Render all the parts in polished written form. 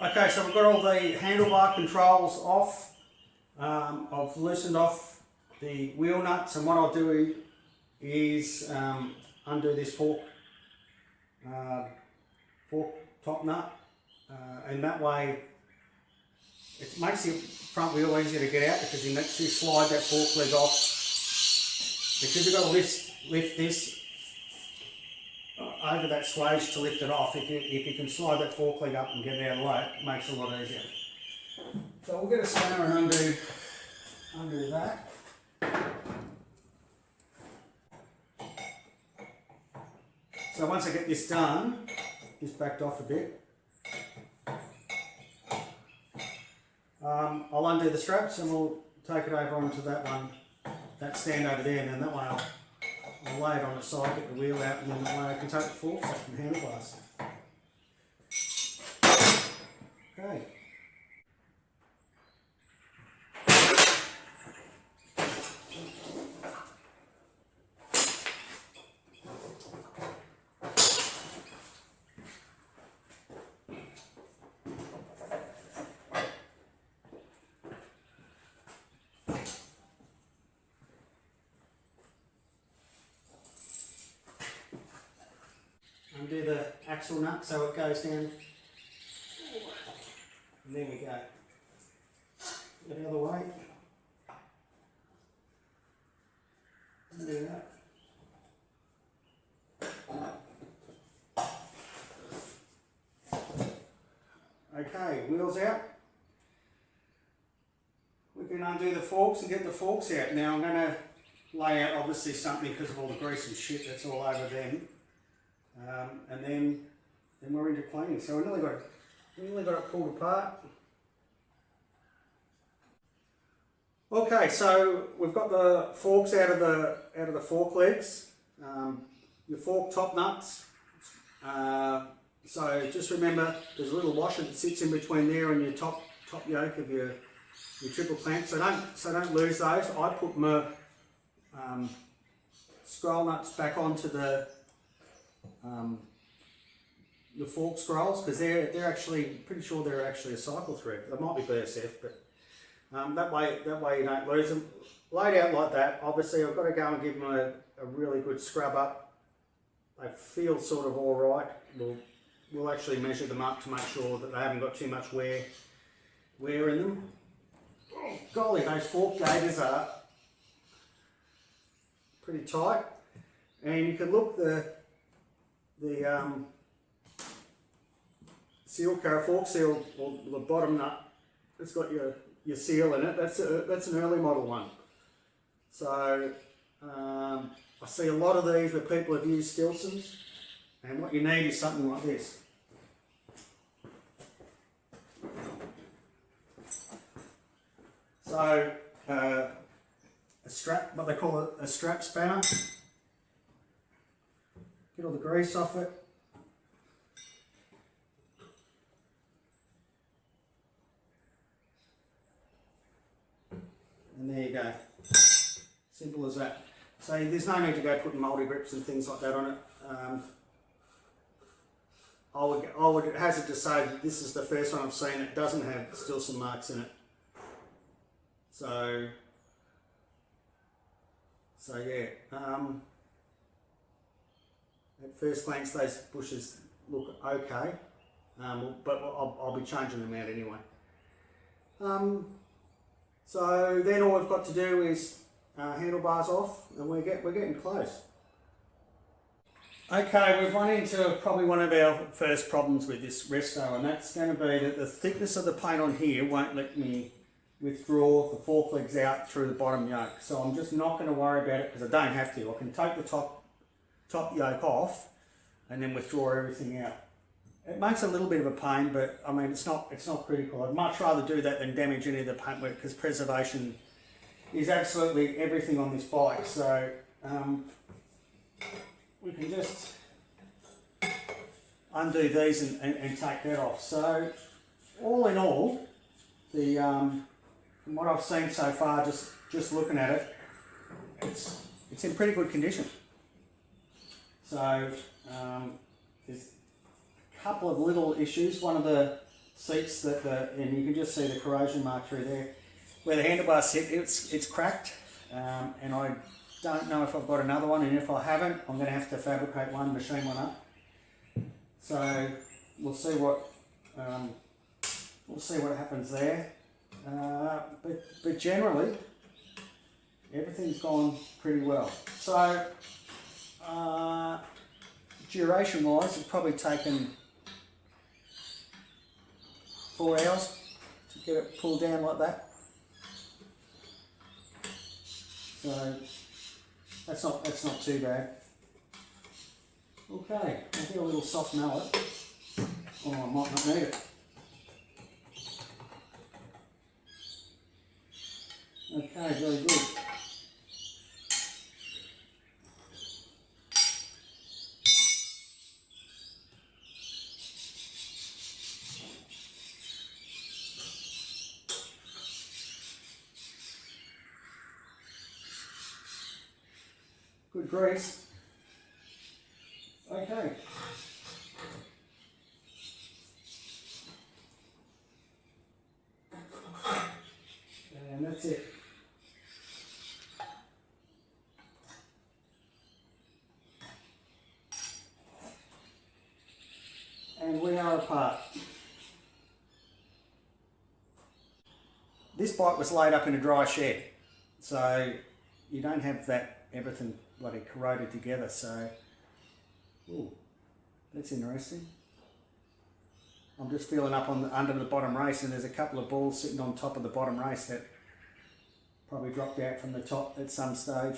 Okay, so we've got all the handlebar controls off. I've loosened off the wheel nuts, and what I'll do is undo this fork top nut, and that way it makes the front wheel easier to get out, because you need to slide that fork leg off, because you've got to lift this over that swage to lift it off. If you can slide that fork leg up and get it out of the way, it makes it a lot easier. So we'll get a spanner and undo that. So once I get this done, just backed off a bit, I'll undo the straps and we'll take it over onto that stand over there, and then that way I'll lay it on its side, get the wheel out, and then that way I can take the forks off from handlebars. Okay. Undo the axle nut so it goes down, and there we go. Get the other way. Undo that. Okay, wheels out. We can undo the forks and get the forks out. Now I'm going to lay out obviously something because of all the grease and shit that's all over them. And then we're into cleaning. So we nearly got it pulled apart. Okay, so we've got the forks out of the fork legs. Your fork top nuts. So just remember, there's a little washer that sits in between there and your top yoke of your triple clamp. So don't lose those. I put my scroll nuts back onto the fork scrolls, because they're actually pretty sure they're actually a cycle thread. They might be BSF, but that way you don't lose them. Laid out like that, obviously I've got to go and give them a really good scrub up. They feel sort of all right. We'll actually measure them up to make sure that they haven't got too much wear in them. Oh, golly, those fork gauges are pretty tight, and you can look the seal carrier, fork seal, or the bottom nut, it's got your seal in it. That's an early model one. So I see a lot of these where people have used Stilsons, and what you need is something like this. So a strap, what they call a strap spanner. Get all the grease off it. And there you go. Simple as that. So there's no need to go putting multi grips and things like that on it. I would hazard to say that this is the first one I've seen that doesn't have Stilson marks in it. So yeah. At first glance, those bushes look okay, but I'll be changing them out anyway. So then all we've got to do is handlebars off, and we're getting close. Okay, we've run into probably one of our first problems with this resto, and that's going to be that the thickness of the paint on here won't let me withdraw the fork legs out through the bottom yoke. So I'm just not going to worry about it, because I don't have to. I can take the top yoke off and then withdraw everything out. It makes a little bit of a pain, but I mean it's not critical. I'd much rather do that than damage any of the paintwork, because preservation is absolutely everything on this bike. So we can just undo these and take that off. So all in all, the from what I've seen so far, just looking at it, it's in pretty good condition. So there's a couple of little issues. One of the seats and you can just see the corrosion mark through there. Where the handlebars sit, it's cracked, and I don't know if I've got another one, and if I haven't, I'm going to have to fabricate one, machine one up. So we'll see what happens there. But generally, everything's gone pretty well. So duration wise, it's probably taken 4 hours to get it pulled down like that. So that's not too bad. Okay, I'll get a little soft mallet. Oh, I might not need it. Okay, very good. Good grease. Okay. And that's it. And we are apart. This bike was laid up in a dry shed, so you don't have that everything bloody corroded together. So, ooh, that's interesting. I'm just feeling up on under the bottom race, and there's a couple of balls sitting on top of the bottom race that probably dropped out from the top at some stage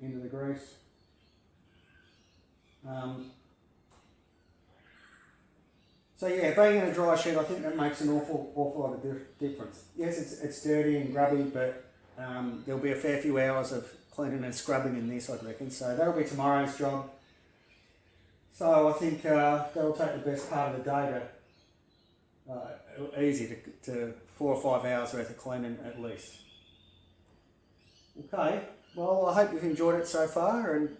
into the grease. So yeah, being in a dry shed, I think that makes an awful lot of difference. Yes, it's dirty and grubby, but there'll be a fair few hours of cleaning and scrubbing in this, I reckon. So that'll be tomorrow's job. So I think that'll take the best part of the day to easy to 4 or 5 hours worth of cleaning at least. Okay, well I hope you've enjoyed it so far, and